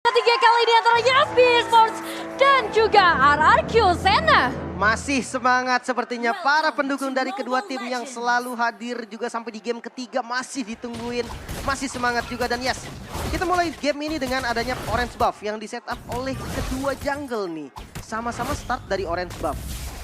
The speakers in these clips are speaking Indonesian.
Ketiga kali ini antara Yasbi Esports dan juga RRQ Sena. Masih semangat sepertinya para pendukung dari kedua tim yang selalu hadir juga sampai di game ketiga masih ditungguin. Masih semangat juga dan yes, kita mulai game ini dengan adanya orange buff yang di setup oleh kedua jungle nih. Sama-sama start dari orange buff.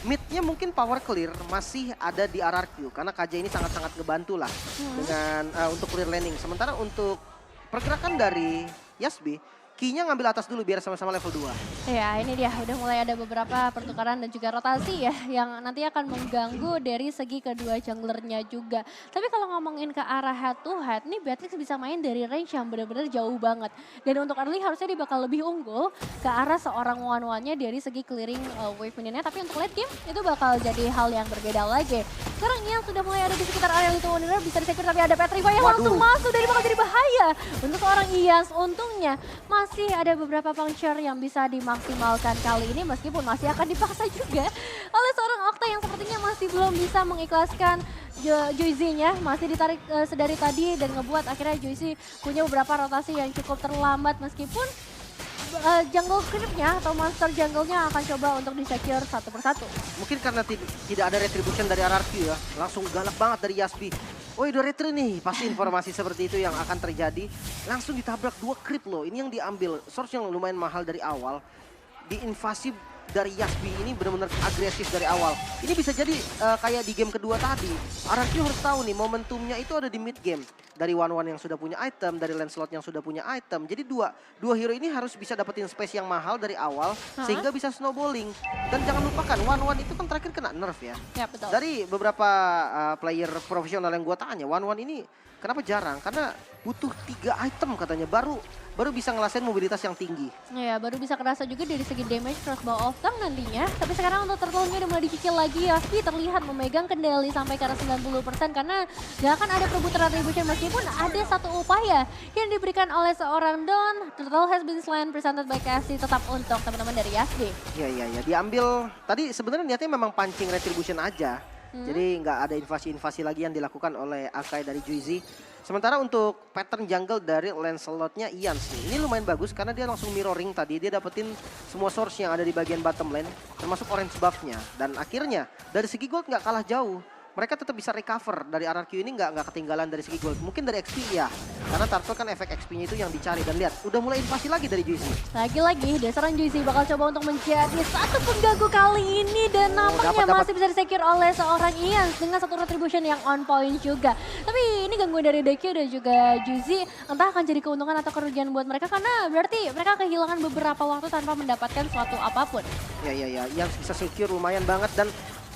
Midnya mungkin power clear masih ada di RRQ karena KJ ini sangat-sangat ngebantu lah dengan untuk clear landing. Sementara untuk pergerakan dari Yasbi, Key-nya ngambil atas dulu biar sama-sama level 2. Ya ini dia udah mulai ada beberapa pertukaran dan juga rotasi ya yang nanti akan mengganggu dari segi kedua junglernya juga. Tapi kalau ngomongin ke arah head to head, nih Beatrix bisa main dari range yang benar-benar jauh banget. Dan untuk early harusnya dia bakal lebih unggul ke arah seorang one-one-nya dari segi clearing wave minionnya. Tapi untuk late game itu bakal jadi hal yang berbeda lagi. Sekarang yang sudah mulai ada di sekitar area Little Wonder bisa disecure tapi ada Petrify yang langsung masuk dari bakal jadi bahaya. Untuk seorang Ians untungnya masih ada beberapa puncture yang bisa dimaksimalkan kali ini meskipun masih akan dipaksa juga oleh seorang Okta yang sepertinya masih belum bisa mengikhlaskan Juicy-nya. Masih ditarik sedari tadi dan ngebuat akhirnya Juicy punya beberapa rotasi yang cukup terlambat meskipun jungle creep-nya atau monster jungle-nya akan coba untuk di-secure satu persatu. Mungkin karena tidak ada retribution dari RRQ ya, langsung galak banget dari Yasbi. Oh udah retri nih, pasti informasi seperti itu yang akan terjadi. Langsung ditabrak 2 creep loh, ini yang diambil. Source yang lumayan mahal dari awal. Diinvasi dari Yasbi ini benar-benar agresif dari awal. Ini bisa jadi kayak di game kedua tadi. RRQ harus tahu nih momentumnya itu ada di mid game. Dari one-one yang sudah punya item, dari Lancelot yang sudah punya item. Jadi dua hero ini harus bisa dapetin space yang mahal dari awal sehingga bisa snowballing. Dan jangan lupakan one-one itu kan terakhir kena nerf ya. Ya betul. Dari beberapa player profesional yang gue tanya, one-one ini kenapa jarang? Karena butuh 3 item katanya baru bisa ngerasain mobilitas yang tinggi. Ya, baru bisa kerasa juga dari segi damage crossbow of tank nantinya. Tapi sekarang untuk turtle-nya udah mulai dicicil lagi. Yasbi terlihat memegang kendali sampai ke arah 90% karena gak akan ada perebutan retribution meskipun ada satu upaya yang diberikan oleh seorang Don. Turtle has been slain presented by Cassie tetap untuk teman-teman dari Yasbi. Iya, diambil. Tadi sebenarnya niatnya memang pancing retribution aja. Jadi nggak ada invasi-invasi lagi yang dilakukan oleh Akai dari Juicy. Sementara untuk pattern jungle dari Lancelot-nya Ians nih, ini lumayan bagus karena dia langsung mirroring tadi. Dia dapetin semua source yang ada di bagian bottom lane, termasuk orange buff-nya. Dan akhirnya dari segi gold nggak kalah jauh. Mereka tetap bisa recover dari RRQ ini nggak ketinggalan dari segi gold. Mungkin dari XP ya, karena Turtle kan efek XP-nya itu yang dicari. Dan lihat, udah mulai invasi lagi dari Juicy. Lagi-lagi Desaran Juicy bakal coba untuk menjadi satu pengganggu kali ini. Dan nampaknya masih bisa di-secure oleh seorang Ians dengan satu retribution yang on point juga. Tapi ini gangguan dari DQ dan juga Juicy entah akan jadi keuntungan atau kerugian buat mereka. Karena berarti mereka kehilangan beberapa waktu tanpa mendapatkan suatu apapun. Ya, Ians bisa secure lumayan banget. Dan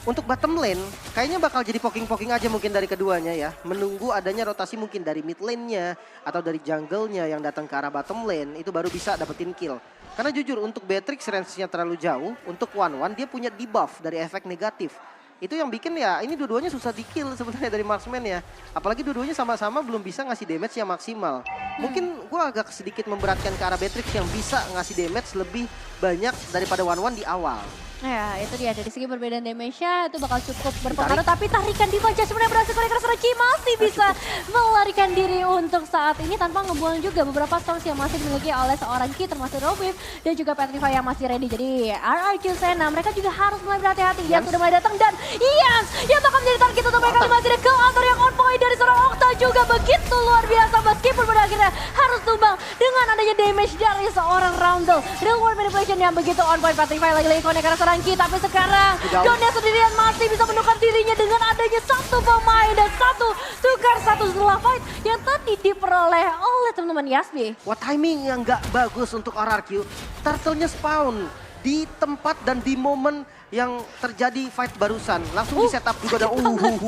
untuk bottom lane, kayaknya bakal jadi poking-poking aja mungkin dari keduanya ya. Menunggu adanya rotasi mungkin dari mid lane-nya atau dari jungle-nya yang datang ke arah bottom lane, itu baru bisa dapetin kill. Karena jujur untuk Beatrix range-nya terlalu jauh, untuk one-one dia punya debuff dari efek negatif. Itu yang bikin ya, ini dua-duanya susah di-kill sebenarnya dari marksman ya. Apalagi dua-duanya sama-sama belum bisa ngasih damage yang maksimal. Mungkin gue agak sedikit memberatkan ke arah Beatrix yang bisa ngasih damage lebih banyak daripada one-one di awal. Ya itu dia dari segi perbedaan damage-nya itu bakal cukup berpengaruh. Tapi tarikan di wajah sebenarnya berhasil oleh Ki masih bisa melarikan diri untuk saat ini tanpa ngebuang juga beberapa songs yang masih dimiliki oleh seorang Ki termasuk Robin dan juga Petrify yang masih ready. Jadi RRQ Sena mereka juga harus mulai berhati-hati. Ians sudah mulai datang dan Ians yang bakal menjadi target untuk mereka masih ada counter yang on point dari seorang Okta juga begitu luar biasa meskipun pada akhirnya harus tumbang dengan adanya damage dari seorang Roundel. Real world manipulation yang begitu on point. Petrify lagi-lagi connect karena seorang Ki, tapi sekarang Donnya sendirian masih bisa menukar dirinya dengan adanya satu pemain dan satu setelah fight yang tadi diperoleh oleh teman-teman Yasbi. Wah, timing yang nggak bagus untuk RRQ. Turtle-nya spawn di tempat dan di momen yang terjadi fight barusan. Langsung di setup juga dan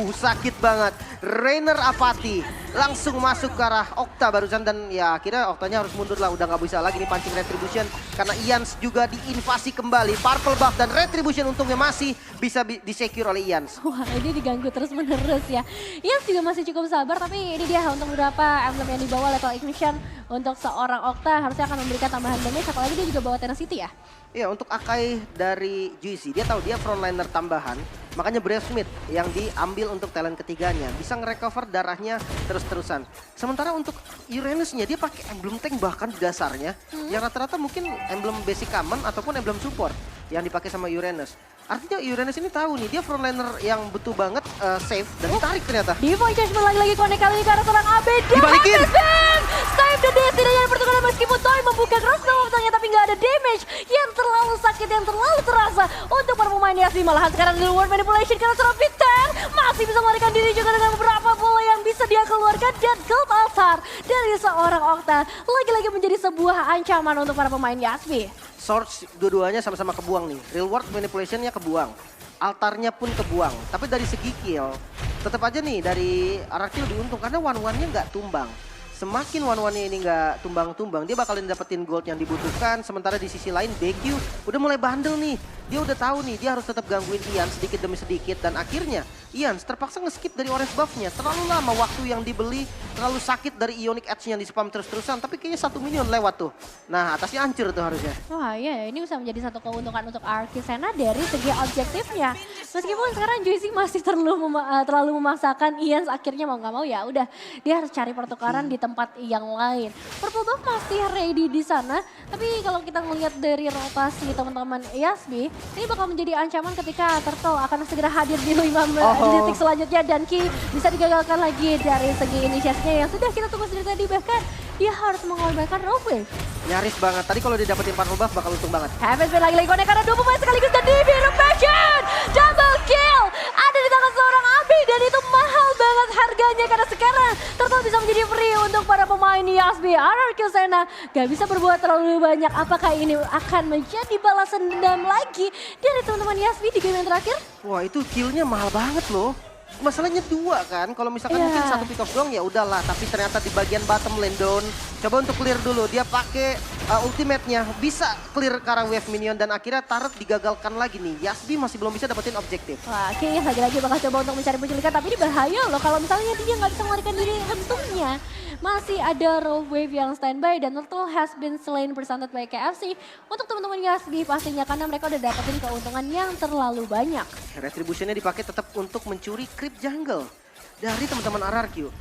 sakit banget. Rainer apati langsung masuk ke arah Okta barusan dan ya akhirnya Oktanya harus mundur lah. Udah nggak bisa lagi nih pancing retribution karena Ians juga diinvasi kembali. Purple buff dan retribution untungnya masih bisa di-secure oleh Ians. Wah ini diganggu terus menerus ya. Ians juga masih cukup sabar tapi ini dia untuk beberapa emblem yang dibawa level ignition untuk seorang Okta harusnya akan memberikan tambahan damage apalagi dia juga bawa Tenacity ya. Iya untuk Akai dari Juicy dia tahu tahu dia frontliner tambahan. Makanya Brave Smith yang diambil untuk talent ketiganya. Bisa nge-recover darahnya terus-terusan. Sementara untuk Uranus-nya dia pakai emblem tank bahkan di dasarnya. Yang rata-rata mungkin emblem basic common ataupun emblem support yang dipakai sama Uranus. Artinya Uranus ini tahu nih, dia frontliner yang butuh banget safe dan ditarik ternyata. Divine Judgment lagi-lagi connect kali ini ke arah seorang AB. Dibalikin! Save the day, setidaknya yang pertukaran meskipun Toy membuka crossbow misalnya tapi nggak ada damage yang terlalu sakit, yang terlalu terasa untuk para pemain Yasbi. Malahan sekarang di luar manipulation karena seorang Victor masih bisa melarikan diri juga dengan beberapa bola yang bisa dia keluarkan dan gold altar dari seorang Okta. Lagi-lagi menjadi sebuah ancaman untuk para pemain Yasbi. Swords dua-duanya sama-sama kebuang nih. Real world manipulationnya kebuang. Altarnya pun kebuang. Tapi dari segi kill, tetap aja nih dari RRQ diuntung karena one-one-nya nggak tumbang. Semakin one-one-nya ini nggak tumbang-tumbang, dia bakalan dapetin gold yang dibutuhkan. Sementara di sisi lain, DQ udah mulai bandel nih. Dia udah tahu nih, dia harus tetap gangguin Ian sedikit demi sedikit. Dan akhirnya, Ian terpaksa nge-skip dari orange buff-nya. Terlalu lama waktu yang dibeli, terlalu sakit dari Ionic Edge yang di-spam terus-terusan. Tapi kayaknya 1 minion lewat tuh. Nah, atasnya hancur tuh harusnya. Wah iya, ini bisa menjadi satu keuntungan untuk Arkisena dari segi objektifnya. Meskipun sekarang Joyce masih terlalu memaksakan, Ian akhirnya mau nggak mau ya udah dia harus cari pertukaran di tempat yang lain. Purple Buff masih ready di sana, tapi kalau kita melihat dari rotasi teman-teman Yasbi, ini bakal menjadi ancaman ketika Turtle akan segera hadir di 5 detik selanjutnya dan Ki bisa digagalkan lagi dari segi inisiasinya yang sudah kita tunggu sendiri tadi, bahkan dia harus mengorbankan Rogue. Nyaris banget. Tadi kalau didapetin purple buff bakal untung banget. Heaven Spin lagi-lagi connect karena 2 pemain sekaligus dan dibiru passion. Double kill ada di tangan seorang Abi dan itu mahal banget harganya karena sekarang Turtle bisa menjadi free untuk para pemain Yasbi. RRQ Sena gak bisa berbuat terlalu banyak. Apakah ini akan menjadi balasan dendam lagi dari teman-teman Yasbi di game yang terakhir? Wah, itu kill-nya mahal banget loh. Masalahnya 2 kan, kalau misalkan mungkin 1 pick off doang ya udahlah, tapi ternyata di bagian bottom lane down, coba untuk clear dulu, dia pakai ultimate-nya, bisa clear ke arah wave minion dan akhirnya turret digagalkan lagi nih. Yasbi masih belum bisa dapetin objektif. Wah, Ki lagi-lagi bakal coba untuk mencari penculikan, tapi ini bahaya loh kalau misalnya dia nggak bisa melarikan diri untungnya. Masih ada Rogue Wave yang standby dan Turtle has been slain presented by KFC. Untuk teman-teman Yasbi pastinya karena mereka udah dapetin keuntungan yang terlalu banyak. Retribution-nya dipakai tetap untuk mencuri creep jungle dari teman-teman RRQ.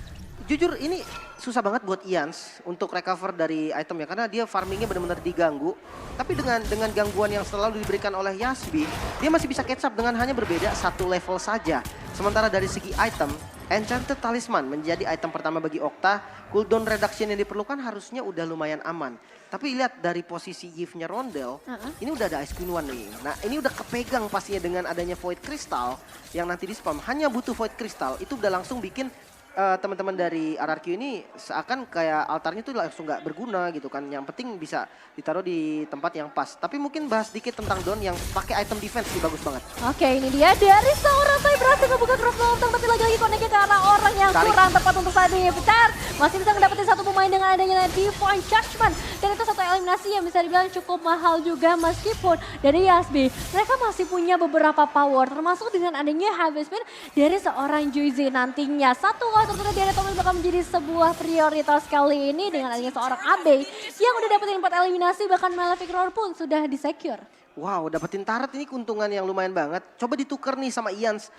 Jujur ini susah banget buat Ians untuk recover dari item ya karena dia farmingnya benar-benar diganggu. Tapi dengan gangguan yang selalu diberikan oleh Yasbi, dia masih bisa catch up dengan hanya berbeda 1 level saja. Sementara dari segi item, Enchanted Talisman menjadi item pertama bagi Okta. Cooldown reduction yang diperlukan harusnya udah lumayan aman. Tapi lihat dari posisi gift-nya Rondel, ini udah ada Ice Queen One nih. Nah ini udah kepegang pastinya dengan adanya Void Crystal yang nanti di spam. Hanya butuh Void Crystal, itu udah langsung bikin teman-teman dari RRQ ini seakan kayak altarnya tuh langsung nggak berguna gitu kan. Yang penting bisa ditaruh di tempat yang pas. Tapi mungkin bahas dikit tentang Don yang pakai item defense ini bagus banget. Oke, ini dia dari seorang Toy berhasil ngebuka crossbow tapi lagi-lagi connect-nya ke arah orang yang kurang tepat untuk saat ini. Bentar, masih bisa mendapatkan 1 pemain dengan adanya Divine Judgment. Dan itu 1 eliminasi yang bisa dibilang cukup mahal juga meskipun dari Yasbi. Mereka masih punya beberapa power termasuk dengan adanya Heavy Spin dari seorang Juicy nantinya. 1 tertentu dari Tommy bakal menjadi sebuah prioritas kali ini dengan adanya seorang Abe yang udah dapetin 4 eliminasi, bahkan Malefic Roar pun sudah di-secure. Wow, dapetin turret ini keuntungan yang lumayan banget. Coba ditukar nih sama Ians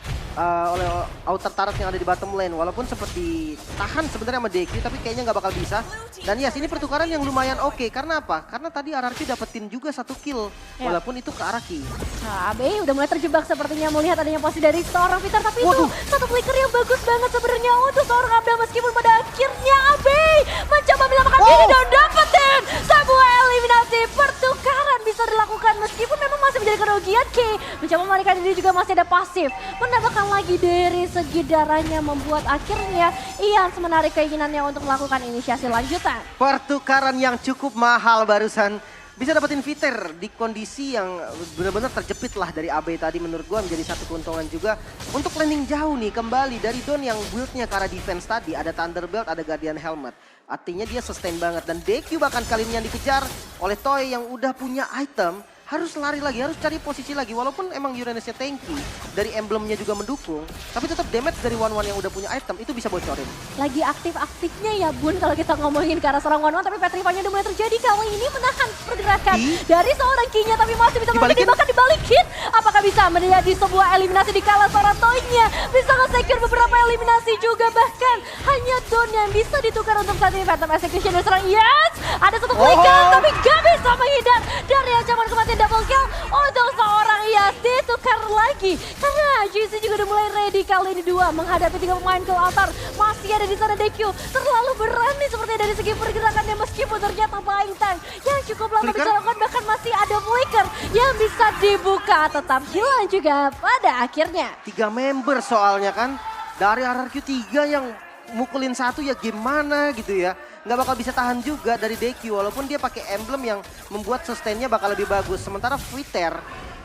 oleh outer turret yang ada di bottom lane. Walaupun sempat ditahan sebenarnya sama DQ, tapi kayaknya nggak bakal bisa. Dan yes, ini pertukaran yang lumayan oke. Karena apa? Karena tadi RRQ dapetin juga 1 kill. Walaupun itu ke arah Ki. Nah, Abe udah mulai terjebak sepertinya melihat adanya posisi dari seorang Peter. Tapi itu 1 flicker yang bagus banget sebenarnya untuk seorang Abe. Meskipun pada akhirnya Abe mencoba menyelamatkan diri dan dapetin sebuah eliminasi. Pertukaran bisa dilakukan meskipun memang masih menjadi kerugian. Ki mencoba melarikan diri juga masih ada pasif. Menambahkan lagi dari segi darahnya membuat akhirnya Ian menarik keinginannya untuk melakukan inisiasi lanjutan. Pertukaran yang cukup mahal barusan. Bisa dapetin Viter di kondisi yang benar-benar terjepit lah dari AB tadi, menurut gua menjadi 1 keuntungan juga. Untuk landing jauh nih kembali dari Don yang build-nya ke arah defense tadi. Ada Thunderbelt, ada Guardian Helmet. Artinya dia sustain banget dan DQ bahkan kali ini yang dikejar oleh Toy yang udah punya item. harus lari lagi, harus cari posisi lagi. Walaupun emang Uranusnya tanky, dari emblemnya juga mendukung, tapi tetap damage dari One yang udah punya item itu bisa bocorin. Lagi aktif-aktifnya ya Bun kalau kita ngomongin ke arah seorang One, tapi petrify-nya udah mulai terjadi kali ini, menahan pergerakan dari seorang Kinya, tapi masih bisa Dibalikin. bahkan dibalikin. Apakah bisa menjadi sebuah eliminasi di kala seorang Toy-nya? Bisa nge-secure beberapa eliminasi juga, bahkan hanya Don yang bisa ditukar untuk saat ini. Phantom Execution dari seorang Yes! Ada satu flicker, tapi gak bisa menghindar dari ancaman kematian double kill untuk seorang Yes. Ditukar lagi, karena GC juga udah mulai ready kali ini dua menghadapi 3 pemain ke altar. Masih ada di sana DQ, terlalu berani seperti dari segi pergerakannya, meskipun ternyata buying time yang cukup lama bisa dilakukan, bahkan masih ada flicker yang bisa dibuka, tetap hilang juga pada akhirnya. 3 member soalnya kan, dari RRQ 3 yang mukulin satu ya gimana gitu ya. Nggak bakal bisa tahan juga dari DQ, walaupun dia pakai emblem yang membuat sustainnya bakal lebih bagus. Sementara Viter,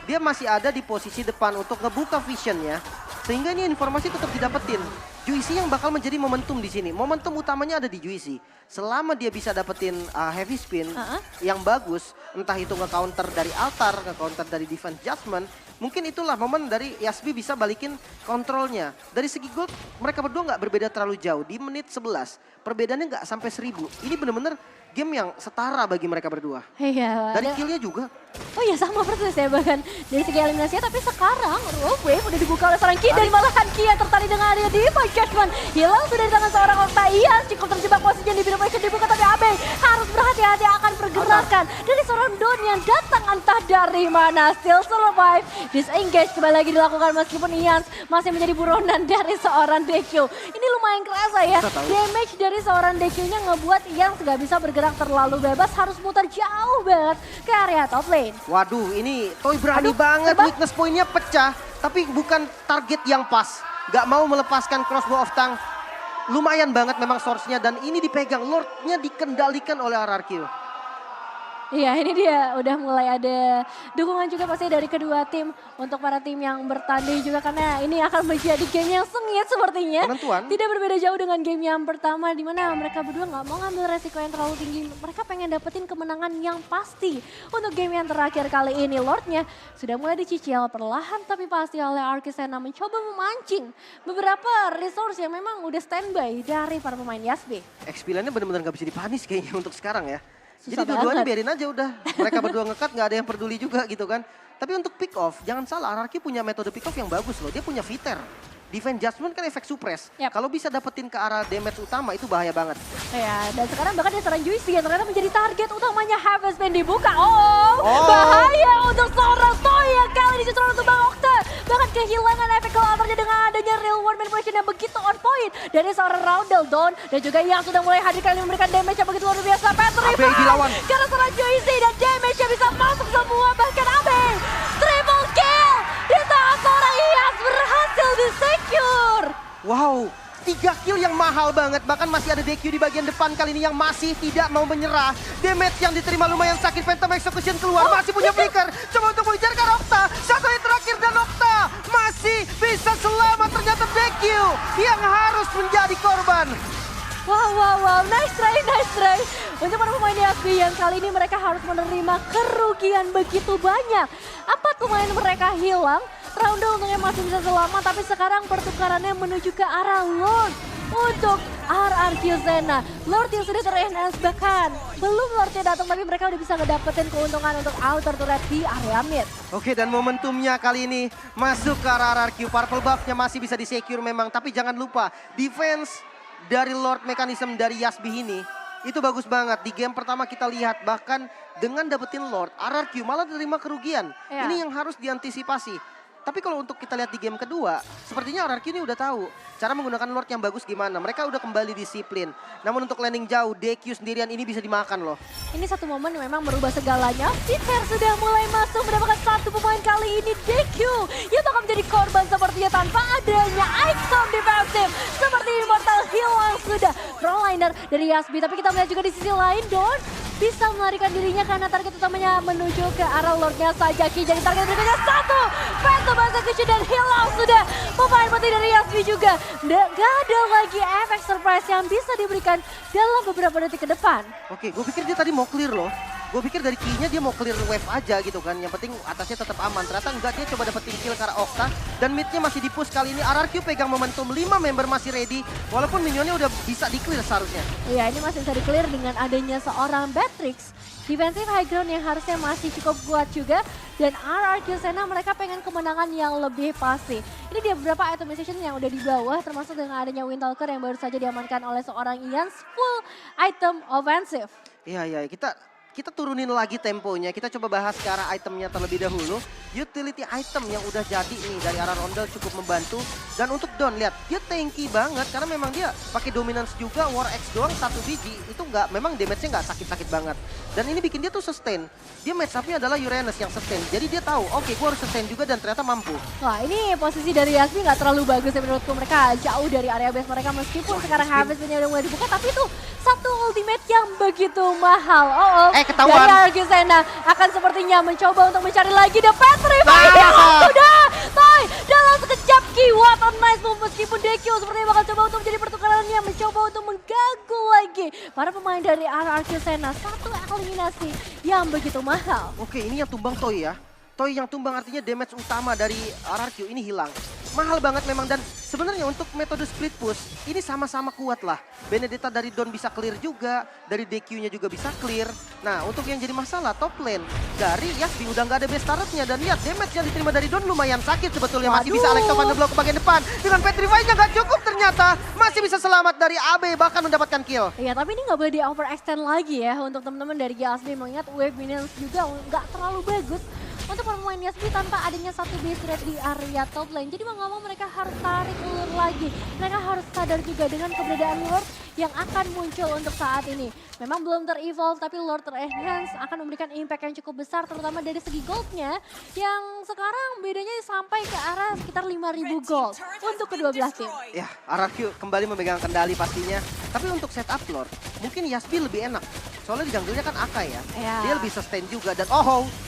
dia masih ada di posisi depan untuk ngebuka visionnya, sehingga ini informasi tetap didapetin. Juicy yang bakal menjadi momentum di sini. Momentum utamanya ada di Juicy. Selama dia bisa dapetin heavy spin yang bagus, entah itu nge-counter dari altar, nge-counter dari defense judgment, mungkin itulah momen dari Yasbi bisa balikin kontrolnya. Dari segi gold, mereka berdua nggak berbeda terlalu jauh. Di menit 11, perbedaannya nggak sampai 1000. Ini bener-bener game yang setara bagi mereka berdua. Iya. Dari killnya juga. Oh iya, sama persis ya, bahkan dari segi eliminasinya, tapi sekarang Rogue Wave udah dibuka oleh seorang Ki, dan malahan Ki yang tertarik dengan area Divine Judgment. Hilang sudah di tangan seorang Okta. Iya, cukup terjebak posisinya di Binomation dibuka, tapi Abe harus berhati-hati akan pergerakan dari seorang Don yang datang entah dari mana. Still survive, disengage kembali lagi dilakukan meskipun Ian masih menjadi buronan dari seorang DQ. Ini lumayan kerasa ya, damage dari seorang DQ-nya ngebuat Ian gak bisa bergerak terlalu bebas, harus muter jauh banget ke area top lane. Waduh, ini Toy berani banget, weakness point-nya pecah, tapi bukan target yang pas. Gak mau melepaskan crossbow of tongue. Lumayan banget memang source-nya, dan ini dipegang, Lord-nya dikendalikan oleh RRQ. Iya, ini dia udah mulai ada dukungan juga pasti dari kedua tim untuk para tim yang bertanding juga, karena ini akan menjadi game yang sengit sepertinya. Penentuan. Tidak berbeda jauh dengan game yang pertama di mana mereka berdua nggak mau ngambil resiko yang terlalu tinggi. Mereka pengen dapetin kemenangan yang pasti. Untuk game yang terakhir kali ini, Lordnya sudah mulai dicicil perlahan tapi pasti oleh Arkisena, mencoba memancing beberapa resource yang memang udah standby dari para pemain Yasbi. XP-nya benar-benar nggak bisa dipanis kayaknya untuk sekarang ya. Susah Jadi dua-duanya banget. biarin aja udah. Mereka berdua ngekat nggak ada yang peduli juga gitu kan. Tapi untuk pick off, jangan salah, RRQ punya metode pick off yang bagus loh. Dia punya Viter. Defense Judgment kan efek suppress. Yap. Kalau bisa dapetin ke arah damage utama itu bahaya banget. Ya, dan sekarang bahkan dia seorang Juicy yang ternyata menjadi target utamanya. Harvest Band dibuka. Bahaya untuk seorang Toy yang kali ini justru untuk Bang Okta. Bahkan kehilangan efek counternya dengan adanya real world manipulation yang begitu on point dari seorang Roundel Don, dan juga yang sudah mulai hadir kali ini memberikan damage yang begitu luar biasa. Petrify Abe dilawan. karena seorang Juicy, dan damage yang bisa masuk semua, bahkan Abe triple kill di saat seorang Iyas berhasil di-secure. Wow, 3 kill yang mahal banget. Bahkan masih ada DQ di bagian depan kali ini yang masih tidak mau menyerah. Damage yang diterima lumayan sakit. Phantom Execution keluar, masih punya flicker. Coba untuk mengejarkan Okta. Satu yang terakhir dan Okta masih bisa selamat. Ternyata DQ yang harus menjadi korban. Wow, nice try. Untuk para pemain Yasbi yang kali ini mereka harus menerima kerugian begitu banyak. 4 pemain mereka hilang, Roundel untungnya masih bisa selamat, tapi sekarang pertukarannya menuju ke arah Lord untuk RRQ Zena. Lord yang sudah ter-enhance, bahkan belum Lordnya datang tapi mereka udah bisa ngedapetin keuntungan untuk outer turret di area mid. Oke, dan momentumnya kali ini masuk ke arah RRQ. Purple buff-nya masih bisa di-secure memang, tapi jangan lupa defense dari Lord Mechanism dari Yasbi ini itu bagus banget. Di game pertama kita lihat bahkan dengan dapetin Lord, RRQ malah terima kerugian. Ya. Ini yang harus diantisipasi. Tapi kalau untuk kita lihat di game kedua, sepertinya RRQ ini udah tahu cara menggunakan Lord yang bagus gimana. Mereka udah kembali disiplin. Namun untuk landing jauh, DQ sendirian ini bisa dimakan loh. Ini satu momen yang memang merubah segalanya. Viter sudah mulai masuk mendapatkan satu pemain kali ini, DQ. Yang bakal menjadi korban sepertinya tanpa adanya item defensive. Seperti Immortal hilang sudah. Frontliner dari Yasbi. Tapi kita melihat juga di sisi lain, Don bisa melarikan dirinya karena target utamanya menuju ke arah Lordnya saja. Ki jadi target berikutnya satu. Phantom Execution dan hilang sudah. Pemain putih dari Yasbi juga. Gak ada lagi efek surprise yang bisa diberikan dalam beberapa detik ke depan. Oke, gue pikir dia tadi mau clear loh. Gue pikir dari key-nya dia mau clear wave aja gitu kan. Yang penting atasnya tetap aman. Ternyata enggak, dia coba dapetin kill ke arah Okta. Dan mid-nya masih di-push kali ini. RRQ pegang momentum, 5 member masih ready. Walaupun minionnya udah bisa di-clear seharusnya. Iya, ini masih bisa di-clear dengan adanya seorang Batrix. Defensive high ground yang harusnya masih cukup kuat juga. Dan RRQ Sena mereka pengen kemenangan yang lebih pasti. Ini dia beberapa itemization yang udah di bawah. Termasuk dengan adanya Windtalker yang baru saja diamankan oleh seorang Ians. Full item offensive. Iya, kita turunin lagi temponya. Kita coba bahas ke arah itemnya terlebih dahulu. Utility item yang udah jadi nih dari arah Rondel cukup membantu. Dan untuk Don, lihat dia tanky banget karena memang dia pakai dominance juga. War X doang 1 biji itu nggak, memang damage-nya nggak sakit-sakit banget. Dan ini bikin dia tuh sustain. Dia match up-nya adalah Uranus yang sustain. Jadi dia tahu, oke, gue harus sustain juga dan ternyata mampu. Wah, ini posisi dari Yasmin nggak terlalu bagus ya menurutku. Mereka jauh dari area base mereka meskipun sekarang Harvest-nya udah mulai dibuka. Tapi itu satu ultimate yang begitu mahal. Ketahuan. Dari RRQ Sena akan sepertinya mencoba untuk mencari lagi The Patrick. Nah. Sudah, Toy dalam sekejap key. What a nice move meskipun DQ sepertinya bakal coba untuk menjadi pertukaran yang mencoba untuk mengganggu lagi para pemain dari RRQ Sena. Satu eliminasi yang begitu mahal. Oke, ini yang tumbang Toy ya. Toy yang tumbang artinya damage utama dari RRQ ini hilang. Mahal banget memang, dan sebenarnya untuk metode split push ini sama-sama kuat lah. Benedetta dari Don bisa clear juga, dari DQ-nya juga bisa clear. Nah, untuk yang jadi masalah top lane dari Yasbi udah nggak ada base turret-nya, dan lihat damage yang diterima dari Don lumayan sakit sebetulnya. Masih bisa Alex Tovan ngeblok ke bagian depan. Dengan Petrify-nya nggak cukup ternyata. Masih bisa selamat dari AB bahkan mendapatkan kill. Iya, tapi ini nggak boleh di overextend lagi ya untuk teman-teman dari Yasbi, mengingat wave minions juga nggak terlalu bagus untuk pemain Yasbi tanpa adanya satu base rate di area top lane. Jadi mau nggak mau mereka harus tarik ulur lagi. Mereka harus sadar juga dengan keberadaan Lord yang akan muncul untuk saat ini. Memang belum ter-evolve, tapi Lord ter-enhance akan memberikan impact yang cukup besar, terutama dari segi goldnya yang sekarang bedanya sampai ke arah sekitar 5.000 gold untuk kedua belah tim. Ya, RRQ kembali memegang kendali pastinya. Tapi untuk setup Lord, mungkin Yasbi lebih enak. Soalnya di jungle-nya kan Akai ya. Iya. Dia lebih sustain juga. Dan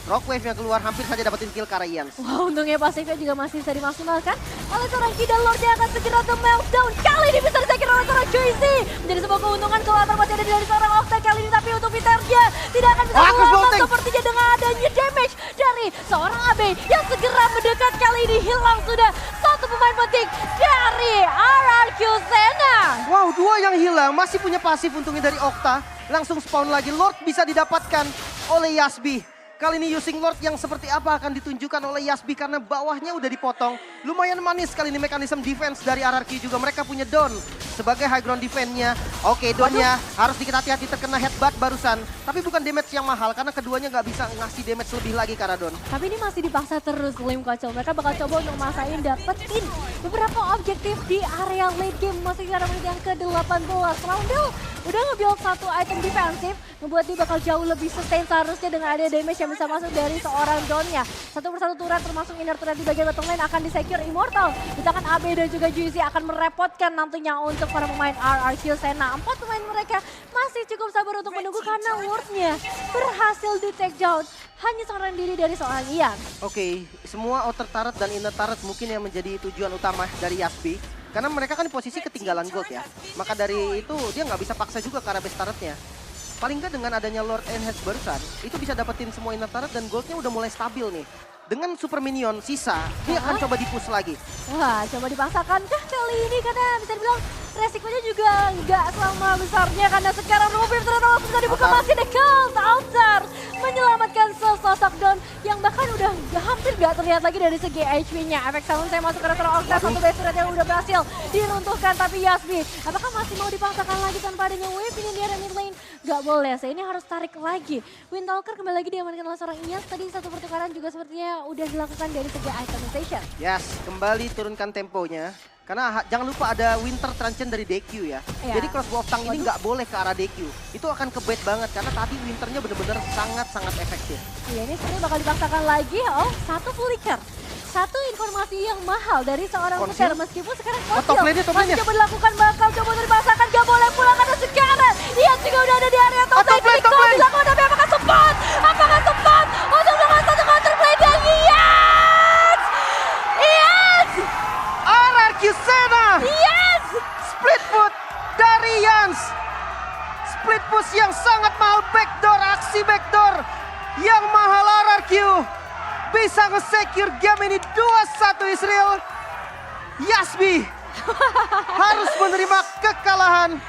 Rockwave yang keluar hampir saja dapetin kill ke arah Ians. Wah, untungnya pasifnya juga masih bisa dimaksimalkan oleh seorang Kid, dan Lord yang akan segera ke meltdown. Kali ini bisa disakir oleh seorang Juicy. Menjadi sebuah keuntungan keluar masih ada dari seorang Okta kali ini. Tapi untuk Vitergia tidak akan bisa keluar sepertinya dengan adanya damage dari seorang AB yang segera mendekat. Kali ini hilang sudah satu pemain penting dari RRQ Sena. Wow, 2 yang hilang. Masih punya pasif untungnya dari Okta. Langsung spawn lagi. Lord bisa didapatkan oleh Yasbi. Kali ini using Lord yang seperti apa akan ditunjukkan oleh Yasbi karena bawahnya udah dipotong. Lumayan manis kali ini mekanisme defense dari RRQ juga. Mereka punya Don sebagai high ground defense-nya. Oke, Donnya harus dikit hati-hati terkena headbutt barusan. Tapi bukan damage yang mahal karena keduanya nggak bisa ngasih damage lebih lagi ke arah Don. Tapi ini masih dipaksa terus Lim Kocel. Mereka bakal coba untuk masain dapetin beberapa objektif di area late game. Masih sekarang menit yang ke-18. Roundel udah nge-build satu item defensif, membuat dia bakal jauh lebih sustain seharusnya dengan ada damage yang bisa masuk dari seorang Donnya. Satu persatu turret termasuk inner turret di bagian bottom lane akan disecure Immortal. Di tangan AB dan juga Juicy akan merepotkan nantinya untuk para pemain RRQ Sena. 4 pemain mereka masih cukup sabar untuk menunggu karena wardnya berhasil di take down. Hanya seorang diri dari seorang Ian. Oke, semua outer turret dan inner turret mungkin yang menjadi tujuan utama dari Yasbi. Karena mereka kan di posisi ketinggalan gold ya. Maka dari itu dia nggak bisa paksa juga ke arah base turretnya. Paling nggak dengan adanya Lord Enhance barusan, itu bisa dapetin semua inner turret dan goldnya udah mulai stabil nih. Dengan super minion sisa, dia akan coba di-push lagi. Wah, coba dipaksakan kah kali ini karena bisa dibilang resikonya juga nggak sama besarnya karena sekarang Rubir ternyata langsung bisa dibuka masih dekat outer menyelamatkan sesosok Don yang bahkan udah hampir nggak terlihat lagi dari segi HP-nya. Efek sound saya masuk ke restoran Okta, satu base turret yang udah berhasil diruntuhkan, tapi Yasbi apakah masih mau dipaksakan lagi tanpa adanya wave ini di area mid lane? Gak boleh, saya ini harus tarik lagi. Windtalker kembali lagi diamankan oleh seorang Ians. Tadi satu pertukaran juga sepertinya udah dilakukan dari segi itemization. Yes, kembali turunkan temponya. Karena jangan lupa ada Winter Truncheon dari DQ ya. Iya. Jadi crossbow of tongue ini nggak boleh ke arah DQ. Itu akan ke bait banget karena tadi Winternya bener-bener sangat-sangat efektif. Iya, ini sebenarnya bakal dipaksakan lagi. Satu flicker. Satu informasi yang mahal dari seorang Konsil? player meskipun sekarang top lane-nya, top masih lane-nya. coba dilakukan, bakal coba untuk dipaksakan, gak boleh pulang karena sekarang dia juga udah ada di area top lane. top lane. Dilakukan, tapi apakah sempat? Apakah sempat untuk melakukan satu counter play dan Yes! Yes! RRQ Sena! Yes! Split foot dari Yans. Split push yang sangat mahal, backdoor aksi kasih backdoor yang mahal RRQ. Bisa nge-secure game ini 2-1 Israel. Yasbi harus menerima kekalahan.